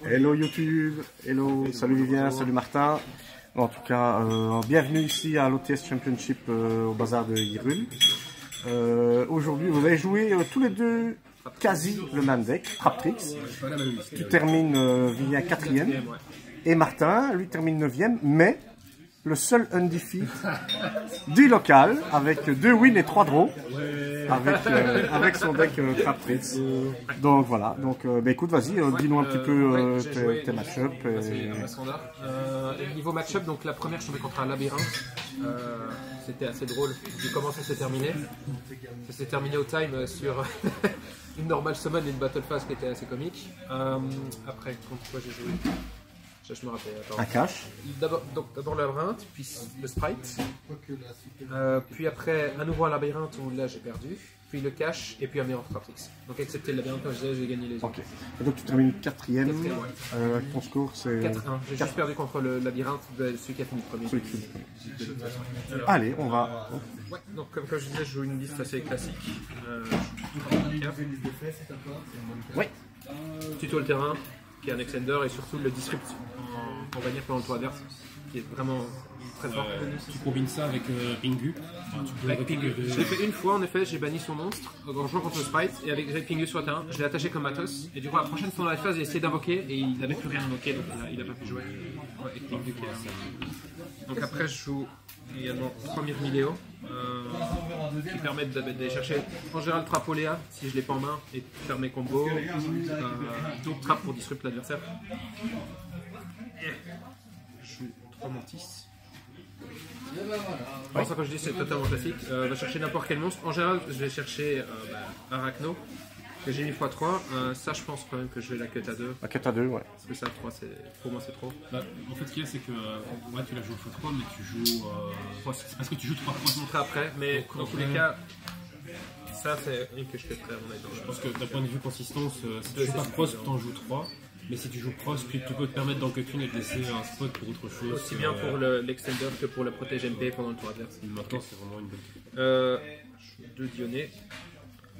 Hello YouTube, hello, salut Vivien, salut Martin. En tout cas, bienvenue ici à l'OTS Championship au bazar de Hyrule. Aujourd'hui, vous avez joué tous les deux quasi le même deck, Traptrix. Tu termines Vivien 4e et Martin, lui, termine 9e, mais le seul undefeated du local avec 2 wins et 3 draws. Avec son deck Traptrix. Donc voilà, donc bah, écoute, vas-y, dis-nous un petit peu tes match-up. Niveau match-up, donc la première je tombais contre un labyrinthe. C'était assez drôle vu comment ça s'est terminé. Ça s'est terminé au time sur une normale summon et une battle phase qui était assez comique. Après, contre quoi j'ai joué? Je me rappelle. Attends. Un cash. D'abord le labyrinthe, puis le sprite. Puis après, à nouveau un labyrinthe où là j'ai perdu. Puis le cash, et puis un meilleur Traptrix. Donc, excepté le labyrinthe, comme je disais, j'ai gagné les autres. Ok. Et donc, tu termines 4e. Ton score, c'est 4-1. J'ai juste perdu contre le labyrinthe de celui qui a fini premier. Allez, on va. Ouais, donc, comme je disais, je joue une liste assez classique. Ouais. Tuto le terrain, qui est un extender, et surtout le disrupt pour bannir pendant le tour adverse, qui est vraiment très fort. Tu combines ça avec Pingu. Avec Pingu. Je l'ai fait une fois, en effet, j'ai banni son monstre en jouant contre le sprite, et avec Pingu sur le terrain, je l'ai attaché comme matos, et du coup, la prochaine fois dans la phase, j'ai essayé d'invoquer, et il n'avait plus rien invoqué, donc il n'a pas pu jouer. Ouais, avec Pingu qui est assez... Donc après, je joue également premier Miléo, qui permet d'aller chercher en général Trapoléa si je l'ai pas en main, et faire mes combos, d'autres trappes pour disrupt l'adversaire. Je joue 3 mantis. Alors ça, quand je dis c'est totalement classique, va chercher n'importe quel monstre. En général, je vais chercher Arachno, que j'ai mis x3. Ça, je pense quand même que je vais la cut à 2. La cut à 2, ouais. Parce que ça, 3, pour moi, c'est trop. Bah, en fait, ce qu'il y a, c'est que ouais, tu la joues x3, mais tu joues. C'est parce que tu joues 3 Je montrer après, mais donc, dans tous les cas, ça, c'est une que je cutterai à mon avis. Je pense que d'un point de vue consistance, si tu joues pas pros, tu en joues 3. Mais si tu joues pros, tu peux te permettre d'en cut une et de laisser un spot pour autre chose. Aussi bien pour l'extender que pour le protège MP pendant le tour adverse. Maintenant, c'est vraiment une bonne carte. 2 Dionnées.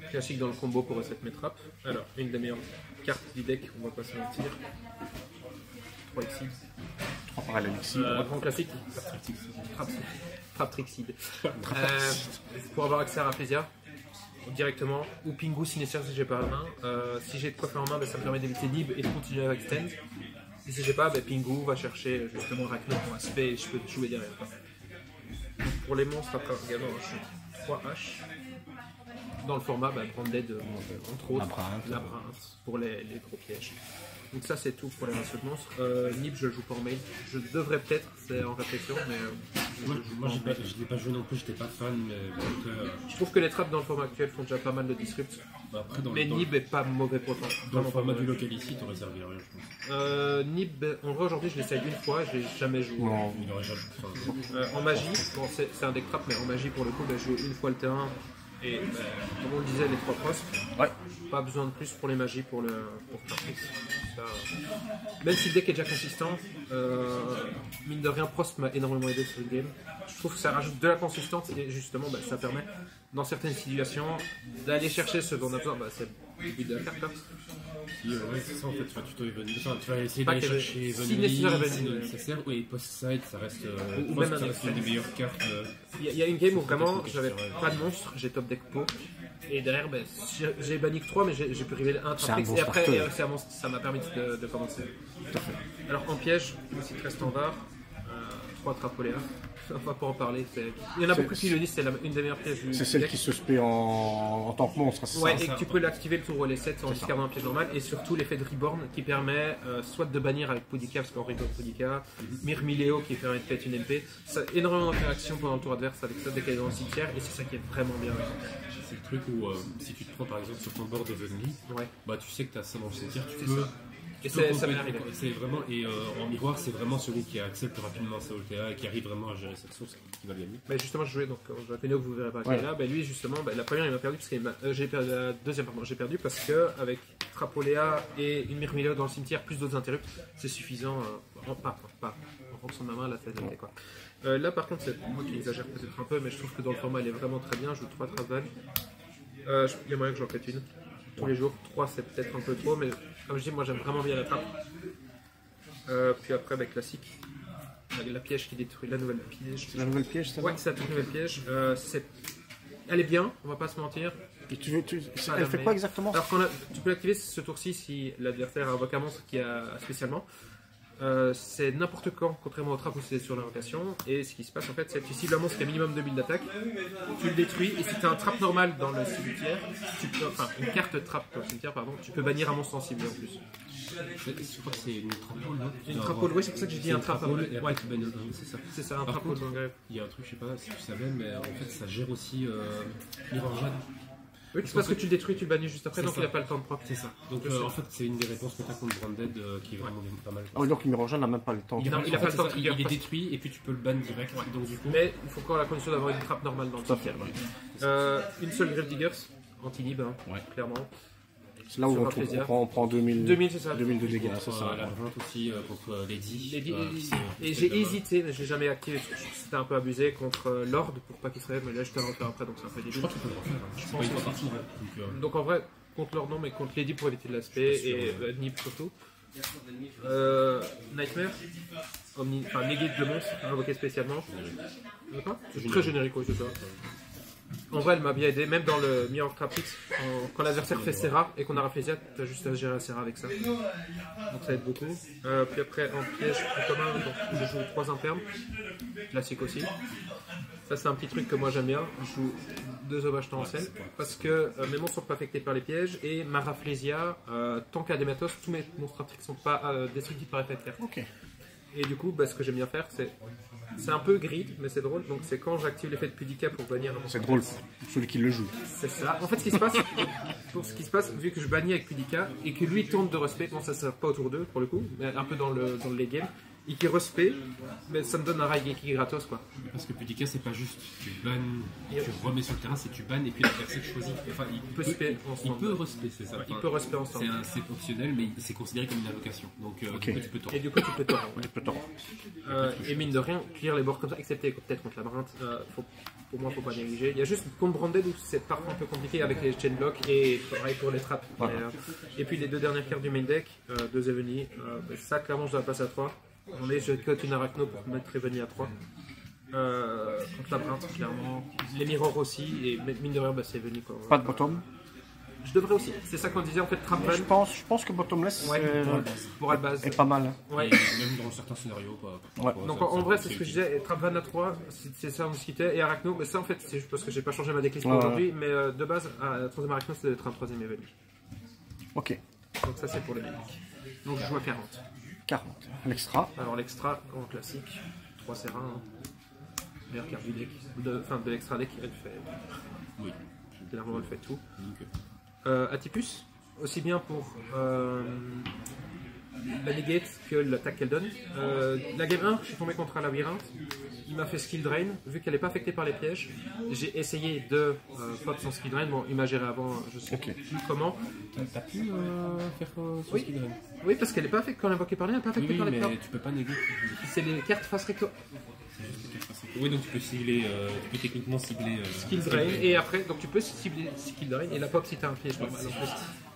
Classique dans le combo pour reset mes trappes. Alors, une des meilleures cartes du deck, on va pas se mentir. 3 Exceed. 3 parallèles ici. Grand classique. Traptrixide. Pour avoir accès à Rafflesia directement, ou Pingu si nécessaire si j'ai pas la main. Si j'ai de quoi faire en main, ça me permet d'éviter Nib et de continuer avec Stand. Et si j'ai pas, Pingu va chercher justement Arachno pour aspect et je peux jouer derrière. Donc pour les monstres, après également, je suis 3 H. Dans le format Branded, entre autres, Labyrinthe pour les gros pièges. Donc ça c'est tout pour les ratios de monstres. Nib je le joue pas en main. Je devrais peut-être, c'est en réflexion, mais moi je l'ai pas joué non plus, j'étais pas fan. Mais je trouve que les trappes dans le format actuel font déjà pas mal de disrupt. Mais Nib est pas mauvais pour toi. Dans le format du local ici, t'aurais servi à rien, je pense. Nib, en vrai aujourd'hui je l'essaye une fois, je l'ai jamais joué. Non, il aurait jamais. En magie, bon, c'est un deck trap, mais en magie pour le coup, je joue une fois le terrain. Et comme on le disait, les 3 pros, pas besoin de plus pour les magies pour Traptrix. Même si le deck est déjà consistant, mine de rien, Prost m'a énormément aidé sur le game. Je trouve que ça rajoute de la consistance et justement ça permet dans certaines situations d'aller chercher ce dont on a besoin. C'est le but de la carte. Ouais, c'est ça en fait, tu vas essayer d'aller chercher Evenly, si nécessaire, oui, post-side ça reste une des meilleures cartes. Il y a une game où vraiment j'avais pas de monstre, j'ai top deck pot, et derrière j'ai banni que 3 mais j'ai pu révéler un Traptrix et après ça m'a permis de commencer. Alors en piège, c'est très standard, 3 Trapoléa. On va pas en parler. Il y en a beaucoup qui le disent, c'est une des meilleures pièges du deck. C'est celle qui se spé en tant que monstre, c'est ça? Ouais, et que tu peux l'activer le tour les 7 en discardant un piège normal, et surtout l'effet de Reborn qui permet soit de bannir avec Poudica, parce qu'en Reborn Poudica, Mirmiléo qui permet de faire une MP, ça a énormément d'interactions pendant le tour adverse avec ça dès qu'elle est dans le cimetière, et c'est ça qui est vraiment bien. C'est le truc où si tu te prends par exemple sur ton board Evenly, tu sais que tu as ça dans le cimetière, tu peux. Et ça m'est arrivé. C'est vraiment, et en miroir, c'est vraiment celui qui accepte rapidement sa OTA et qui arrive vraiment à gérer cette source qui va gagner. Justement, je jouais donc Draconio que vous verrez pas qui est là. Lui, justement, la première il m'a perdu parce que j'ai perdu la deuxième, pardon, j'ai perdu parce que avec Trapoléa et une Mirmileo dans le cimetière plus d'autres interrupts, c'est suffisant. En fonction de ma main, la tête était quoi. Là, par contre, c'est moi qui exagère peut-être un peu, mais je trouve que dans le format, il est vraiment très bien. Je joue 3 Travel. Il y a moyen que j'en pète une. tous les jours. 3 c'est peut-être un peu trop, mais comme je dis, moi j'aime vraiment bien la trappe. Puis après, classique. La piège qui détruit, la nouvelle piège. La nouvelle piège, ça va? Ouais, c'est la toute nouvelle piège. Elle est bien, on va pas se mentir. Et elle fait quoi exactement? Alors tu peux l'activer ce tour-ci si l'adversaire invoque un monstre qui a spécialement. C'est n'importe quand, contrairement aux trappes où c'est sur l'invocation. Et ce qui se passe en fait, c'est que tu cibles un monstre qui a minimum 2000 d'attaque, tu le détruis, et si tu as un trap normal dans le cimetière, une carte trappe dans le cimetière, pardon, tu peux bannir un monstre sensible en plus. Je crois que c'est une trapole, non? Une trapole, oui, c'est pour ça que j'ai dit un trap. Ouais, c'est ça. C'est ça, un Par trapole. contre, il y a un truc, je sais pas si tu savais, mais en fait ça gère aussi Mirror Jade. Oui, c'est parce que tu le détruis, tu le bannis juste après, donc il n'a pas le temps de proc. C'est ça. Donc en fait, c'est une des réponses que tu as contre Branded qui est vraiment pas mal. Ah oui, donc Mirror Jade n'a même pas le temps. Il a pas le temps, il est détruit et puis tu peux le ban direct. Donc, du coup... Mais il faut encore la condition d'avoir une trappe normale dans le cimetière. Une seule Grave Diggers, anti-nib, clairement. C'est là où on prend 2000 c'est ça. 2000 de dégâts, c'est ça. La vente aussi contre Lady. Et j'ai hésité, mais je l'ai jamais activé. C'était un peu abusé contre Lord pour pas qu'il se réveille, mais là je te le refais après, donc c'est un peu débile. Je crois que tu peux le refaire. Je pense donc en vrai, contre Lord non, mais contre Lady pour éviter l'aspect et Nib surtout. Nightmare, Negate de monstre, invoqué spécialement. C'est très générique, oui, c'est ça. En vrai, elle m'a bien aidé, même dans le Mirror Trapix, quand l'adversaire fait Serra et qu'on a Rafflesia, t'as juste à gérer la Serra avec ça. Donc ça aide beaucoup. Puis après, en piège plus commun, donc je joue 3 internes, classique aussi. Ça, c'est un petit truc que moi j'aime bien. Je joue 2 hommages temps en scène parce que mes monstres sont pas affectés par les pièges et ma Rafflesia, tant qu'à des matos, tous mes monstres Trapix sont pas destructifs par effet de terre. Ok. Et du coup, ce que j'aime bien faire, c'est un peu grid, mais c'est drôle. Donc c'est quand j'active l'effet de Pudica pour bannir un monstre. C'est drôle, celui qui le joue. C'est ça. En fait, ce qui se passe, vu que je bannis avec Pudica et que lui tente de respect, bon, ça ne sert pas autour d'eux pour le coup, mais un peu dans le late game, et qui respect, mais ça me donne un Raigeki gratos quoi. Parce que Pudica, c'est pas juste tu bannes, tu remets sur le terrain, c'est tu bannes et puis l'adversaire choisit. Enfin, il peut respect, c'est ça. Il peut respect ensemble. C'est optionnel, mais c'est considéré comme une invocation. Donc, du coup, tu peux et du coup, tu peux torrent. Et mine de rien, clear les bords comme ça, excepté peut-être contre labyrinthe, pour moi, faut pas négliger. Il y a juste contre Branded où c'est parfois un peu compliqué avec les chain blocks et pareil pour les trappes. Et puis les 2 dernières cartes du main deck, 2 Eveny, ça clairement je dois passer à 3. Je cote une Arachno pour mettre Eveny à 3. Contre labyrinthe, clairement. Les mirrors aussi, et mine de rien, c'est Eveny quoi. Pas de bottom. Je devrais aussi, c'est ça qu'on disait en fait, trap Je pense que bottomless pour Albaz est pas mal. Ouais. Même dans certains scénarios. Donc en vrai, c'est ce que je disais, Trapvan à 3, c'est ça on discutait, et Arachno, mais ça en fait, c'est juste parce que j'ai pas changé ma decklist pour aujourd'hui, mais de base, la 3ème Arachno, c'est d'être un 3ème Eveny. Ok. Donc ça, c'est pour les médics. Donc je joue à 40. 40. L'extra. Alors l'extra, en classique, 3 Serra, meilleure carte du deck, de l'extra deck, elle fait. Oui. Clairement, elle fait tout. Atipus, aussi bien pour la negate que l'attaque qu'elle donne. La game 1, je suis tombé contre un labyrinthe. Il m'a fait skill drain, vu qu'elle n'est pas affectée par les pièges. J'ai essayé de pop son skill drain. Bon, il m'a géré avant, je sais plus comment. T'as pu faire son skill drain? Oui, parce qu'elle n'est pas affectée quand elle est invoquée par les, elle n'est pas affectée par les mais tu peux pas négliger. C'est les cartes face recto. Oui, donc tu peux cibler, tu peux techniquement cibler skill drain, et après, donc tu peux cibler skill drain et la pop si tu as un piège normal en plus.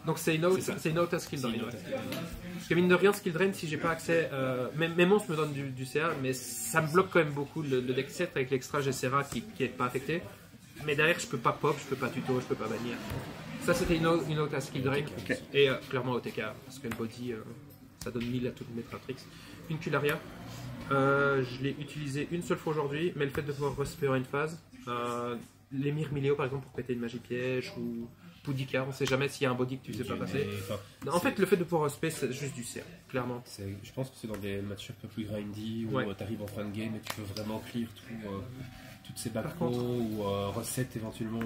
Donc c'est une autre à skill drain. Parce que mine de rien, skill drain, si j'ai pas accès, mes monstres me donnent du CA, mais ça me bloque quand même beaucoup le deck 7 avec l'extra j'ai Serra qui est pas affecté. Mais derrière, je peux pas pop, je peux pas tuto, je peux pas bannir. Ça c'était une autre à skill drain, et clairement OTK, parce que le body, ça donne 1000 à toutes mes Tratrix. Une Cularia. Je l'ai utilisé une seule fois aujourd'hui, mais le fait de pouvoir respirer une phase, l'émir Miléo par exemple pour péter une magie piège ou Pudica, on sait jamais s'il y a un body que tu sais pas passer. En fait, le fait de pouvoir respirer, c'est juste du CR, clairement. Je pense que c'est dans des matchs un peu plus grindy où tu arrives en fin de game et tu peux vraiment clear toutes ces backrows ou recette éventuellement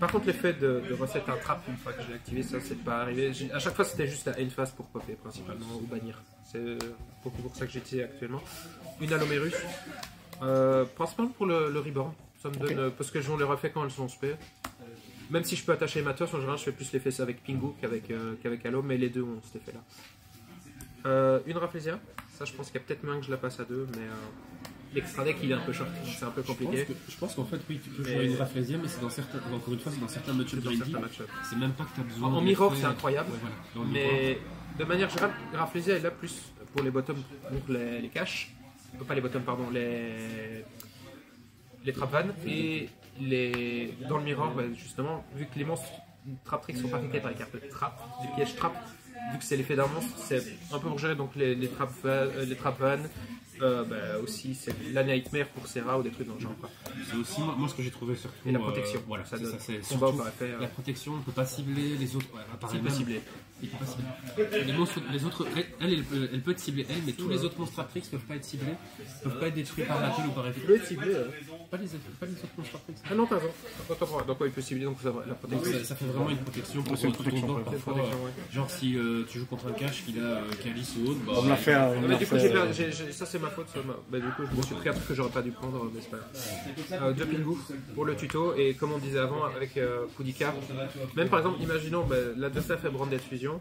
par contre, l'effet de recette un trap une fois que j'ai activé, ça c'est pas arrivé. À chaque fois, c'était juste à une phase pour popper principalement ou bannir. C'est beaucoup pour ça que j'utilise actuellement. Une Alomérus, principalement pour le reborn. Ça me donne parce que je les refais quand elles sont spé. Même si je peux attacher les matos, en général je fais plus l'effet avec Pingu qu'avec Halo, mais les deux ont cet effet là. Une Rafflesia, ça je pense qu'il y a peut-être moyen que je la passe à 2, mais l'extra deck il est un peu short, c'est un peu compliqué. Je pense qu'en fait, oui, tu peux jouer une Rafflesia, mais c'est dans certains. Encore une fois, c'est dans certains match-ups greedy. C'est même pas que tu as besoin. En mirror, c'est incroyable. Ouais, voilà. Mais de manière générale, Rafflesia est là plus pour les bottoms, donc les caches. Pas les bottoms, pardon, les trap van. Et dans le mirror, bah, justement, vu que les monstres trap tricks sont pas faits par les cartes trap, des pièges trap, vu que c'est l'effet d'un monstre, c'est un peu pour gérer donc les trap van. Aussi c'est la Nightmare pour Serra ou des trucs dans le genre. C'est aussi moi ce que j'ai trouvé surtout. Et la protection. Voilà, ça donne. C'est combat la protection, on ne peut pas cibler les autres. Il peut cibler. Il peut pas cibler. Les monstres, les autres, elle peut être ciblée elle, mais tous les autres monstres Trap Tricks peuvent pas être ciblés, peuvent pas être détruits par la ou par effet. Il peut être ciblé. Pas les autres monstres Trap Tricks. Ah non, t'as raison. Donc il peut cibler donc la protection. Ça fait vraiment une protection pour tout ton board parfois. Genre si tu joues contre un cache qu'il a Calice ou autre. On l'a fait. Du coup ça c'est ma faute. Du coup je me suis pris un truc que j'aurais pas dû prendre, mais c'est pas grave. 2 Pingu pour le tuto, et comme on disait avant avec Poudika, même par exemple imaginons la 2 fait Branded Fusion,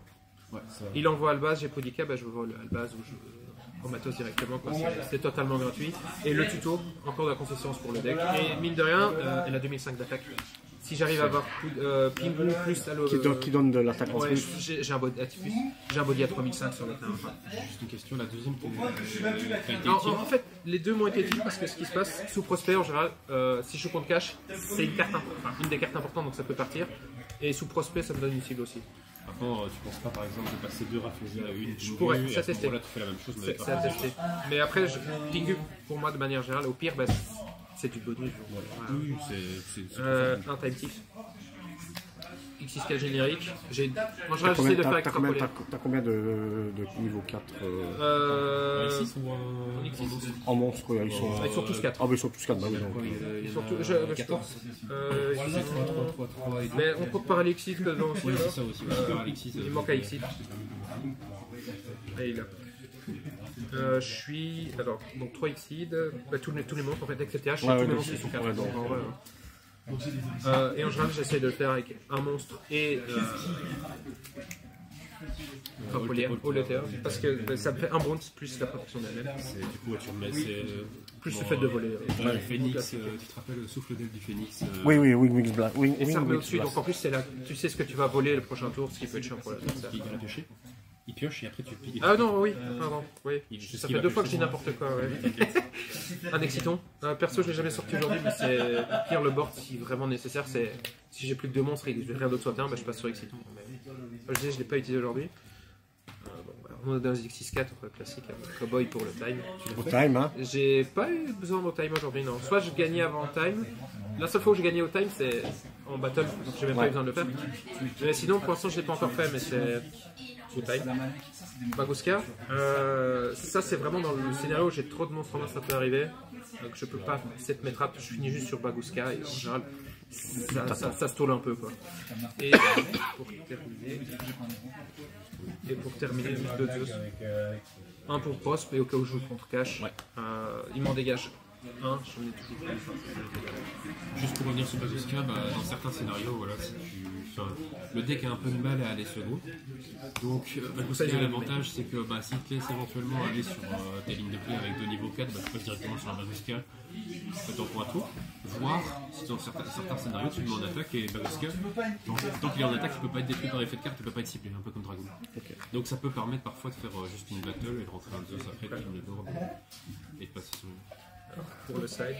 il envoie Albaz, j'ai Poudika, je vole Albaz ou en matos directement, c'est totalement gratuit. Et le tuto, encore de la consistance pour le deck, et mine de rien elle a 2005 d'attaque. Si j'arrive à avoir Pingu plus Allo... Qui donne de l'attaque en plus. J'ai un body à 3005 sur le terrain. Juste une question, la deuxième qui a été en fait, les deux m'ont été utiles parce que ce qui se passe, sous Prosper en général, si je joue contre cash, c'est une des cartes importantes, donc ça peut partir. Et sous Prosper, ça me donne une cible aussi. Maintenant, tu penses pas par exemple de passer 2 Rafflesia à une? Je pourrais, c'est à tester. Là, tu fais la même chose, mais c'est à tester. Mais après, Pingu, pour moi, de manière générale, au pire, c'est du bonus. Oui, c'est un time tick. X6K générique. Moi, j'aurais essayé de faire extrapoler. T'as combien de niveau 4 X6 ou en monstre? Ils sont tous 4. Ah, mais ils sont tous 4, bah oui. Ils sont tous. Je pense. Mais on compte par Alexis dedans aussi. Oui, c'est ça aussi. Il manque Alexis. Et il est là. Je suis. Alors, donc 3 Exceed, tous les monstres en fait, etc. Je sais tous les monstres qui sont 4. Et en général, j'essaie de le faire avec un monstre et Holter, parce que ça me fait un bounce plus la protection d'elle-même. Du coup, tu remets plus le fait de voler. Le Phoenix, tu te rappelles le souffle d'aile du Phoenix? Oui, Wings Black. Et ça remet au-dessus, donc en plus, tu sais ce que tu vas voler le prochain tour, ce qui peut être chiant pour l'adversaire. Il pioche et après tu piques. Ah non, oui, pardon. Oui. Ça fait 2 fois que je dis n'importe quoi. Ouais. Un exciton. Perso, je l'ai jamais sorti aujourd'hui, mais c'est pire le board si vraiment nécessaire. C'est si j'ai plus que 2 monstres et que rien d'autre soit bien, je passe sur exciton. Mais, je l'ai pas utilisé aujourd'hui. On a dans X64 classique, Cowboy pour le time. Au time, hein? J'ai pas eu besoin au time aujourd'hui, non. Soit je gagnais avant le time. La seule fois où j'ai gagné au time, c'est en battle, donc j'ai même pas eu besoin de le faire. Mais sinon, pour l'instant, je l'ai pas encore fait, mais c'est au time. Baguska, ça c'est vraiment dans le scénario où j'ai trop de monstres en main, ça peut arriver. Donc je peux pas set mes trappes, je finis juste sur Baguska et en général ça se tourne un peu quoi. Et pour terminer, juste 2 Zeus. Un pour Prosp et au cas où je joue contre Cash. Il m'en dégage un, j'en ai toujours plus. Juste pour revenir sur Baguska, dans certains scénarios, voilà, le deck a un peu de mal à aller second. Donc Baguska, l'avantage c'est que si tu te laisses éventuellement aller sur tes lignes de play avec 2 niveaux 4, tu passes directement sur la Baguska, tu t'en prends un tour. Voire, si dans certains scénarios tu le mets en attaque et Baguska, tant qu'il est en attaque, il ne peut pas être détruit par effet de carte, il ne peut pas être ciblé, un peu comme Dragon. Donc ça peut permettre parfois de faire juste une battle et de rentrer un Zeus après, de finir le board et de passer sur le. Pour le side.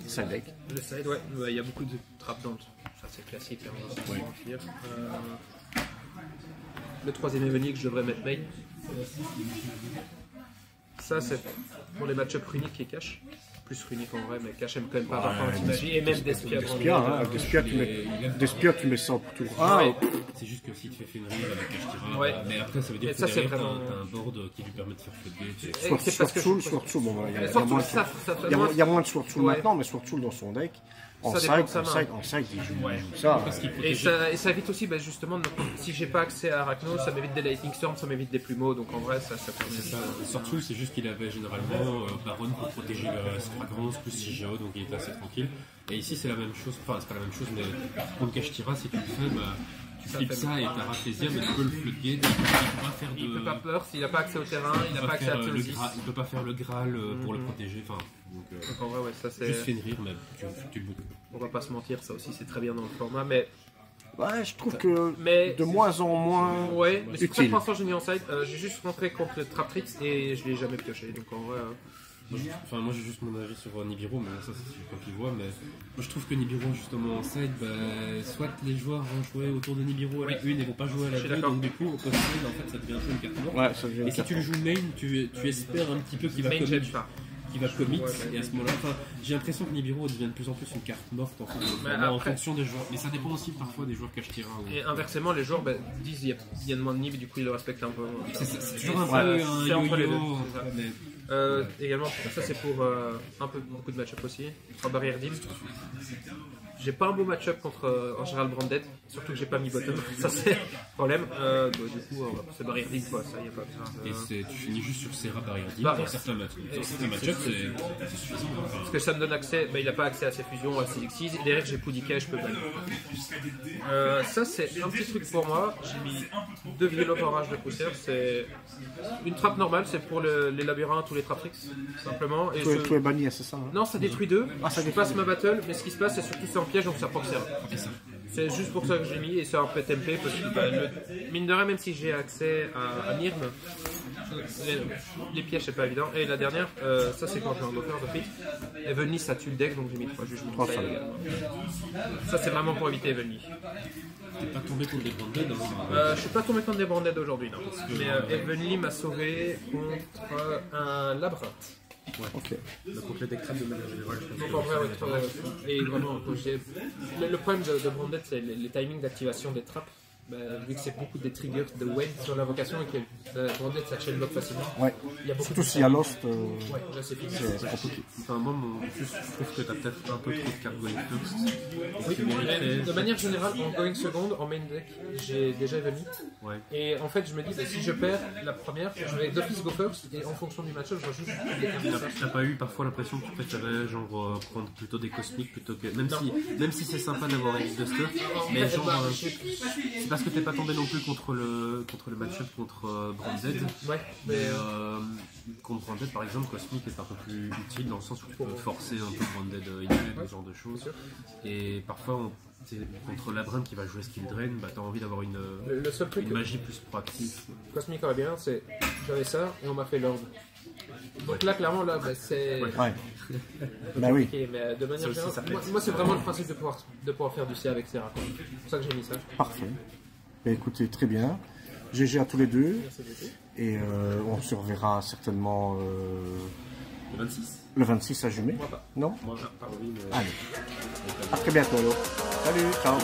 Side deck. Le side, ouais, il y a beaucoup de trappes dans le. Ça c'est classique, hein, on va en finir. Le 3ème event que je devrais mettre main. Ça c'est pour les match-up runiques et cash. Plus runique en vrai, mais cash aime quand même pas avoir anti-magie et même Despia. Despia, tu mets ça pour tout. C'est juste que si tu fais Fenrir avec Kashtira, mais après ça veut dire que derrière t'as un board qui lui permet de faire flotter. Swordsoul, bon, il y a moins de Swordsoul maintenant, mais Swordsoul dans son deck. En side, il joue ça. Et ça évite aussi, justement, si j'ai pas accès à Arachno, ça m'évite des Lightning Storm, ça m'évite des plumeaux, donc en vrai, ça permet. C'est ça. Swordsoul, c'est juste qu'il avait généralement Baron pour protéger Fragrance plus CGO, donc il était assez tranquille. Et ici, c'est la même chose, enfin, c'est pas la même chose, mais contre Kashtira, si tu le fais, Tu flippes ça et t'as Rafflesia, mais tu peux le floodgate. Il peut pas faire de. Il peut pas peur s'il n'a pas accès au terrain, il n'a pas accès à Theosis. Il peut pas faire le Graal pour le protéger. Enfin, donc en vrai, ouais, ça c'est. Juste Fenrir, mais tu le boutes. On va pas se mentir, ça aussi c'est très bien dans le format, mais. Ouais, je trouve que de moins en moins. Ouais, mais c'est pour ça que utile. pour l'instant j'ai mis en side. J'ai juste rentré contre le Traptrix et je l'ai jamais pioché. Donc en vrai. Moi j'ai juste mon avis sur Nibiru, mais ça c'est pas qui voit. Mais moi je trouve que Nibiru justement en side, soit les joueurs vont jouer autour de Nibiru à la une et vont pas jouer à la 2, donc du coup au post side en fait ça devient un peu une carte morte. Ouais, ça devient et si tu le joues main, tu espères un petit peu qu'il va commit, et à ce moment-là, j'ai l'impression que Nibiru devient de plus en plus une carte morte en, en fonction des joueurs. Mais ça dépend aussi parfois des joueurs Kashtira. Et inversement, les joueurs disent il y a de moins de Nib, du coup ils le respectent un peu. C'est toujours un peu un yo-yo. Également, ça c'est pour beaucoup de match-up aussi. 3 barrières d'île. J'ai pas un beau match-up contre en général Branded, surtout que j'ai pas mis bottom, ça c'est le problème. Du coup, c'est barrière d'île quoi, ça y a pas besoin. Et tu finis juste sur Serra barrière d'île dans certains match-up, c'est suffisant. Parce que ça me donne accès, il a pas accès à ses fusions, à ses Xyz, et derrière j'ai Poudika, je peux bannir. Ça c'est un petit truc pour moi, j'ai mis 2 violents orage de poussière, c'est une trappe normale, c'est pour les labyrinthes ou les Traptrix, simplement. Et tout est banni, c'est ça hein. Non, ça détruit 2, je passe ma battle, mais ce qui se passe c'est surtout c'est en piège donc ça proc Serra. C'est juste pour ça que j'ai mis et c'est un peu TMP parce que mine de rien, même si j'ai accès à Nirm, les pièges c'est pas évident. Et la dernière, ça c'est quand j'ai un bloqueur de pit. Evenly ça tue le deck donc j'ai mis 3 juges. Ça c'est vraiment pour éviter Evenly. T'es pas tombé contre des Branded Je suis pas tombé contre des Branded aujourd'hui, non. Mais Evenly m'a sauvé contre un labyrinthe. Ouais. Ok. Donc contre les deck traps de manière générale, je pense. Donc en vrai, et vraiment, le problème de Branded, c'est les timings d'activation des traps. Vu que c'est beaucoup des triggers de Wade sur l'invocation et que Branded ça chain block facilement. Ouais. Il y a surtout s'il y a Lost. Ouais, là c'est fini. C'est compliqué. Enfin, moi, je trouve que t'as peut-être un peu trop de cartes Going First. Oui, de manière générale, en Going Second, en main deck, j'ai déjà Evenly. Ouais. Et en fait, je me dis, si je perds la première, je vais d'office go first et en fonction du match-up, je rajoute des cartes. T'as pas eu parfois l'impression que tu préférais genre prendre plutôt des cosmiques plutôt que. Même si c'est sympa d'avoir X Duster, mais genre. C'est parce que t'es pas tombé non plus contre le match-up contre Branded. Ouais, mais contre Branded par exemple, Cosmic est un peu plus utile dans le sens où tu peux forcer un peu Branded in-game, ce genre de choses. Et parfois, contre Labyrinth qui va jouer Skill Drain, t'as envie d'avoir une magie plus proactive. Cosmic aurait bien, c'est j'avais ça et on m'a fait Lord. Donc là, clairement, c'est. Ouais. Bah oui. Okay, mais de manière générale, moi c'est vraiment le principe de pouvoir faire du C avec Serra. C'est pour ça que j'ai mis ça. Parfait. Bah, écoutez, très bien. GG à tous les deux. Et on se reverra certainement le 26. Le 26 à Jumet. Moi pas. Non. Moi pas. Oui, mais... Allez. À très bientôt. Salut. Ciao.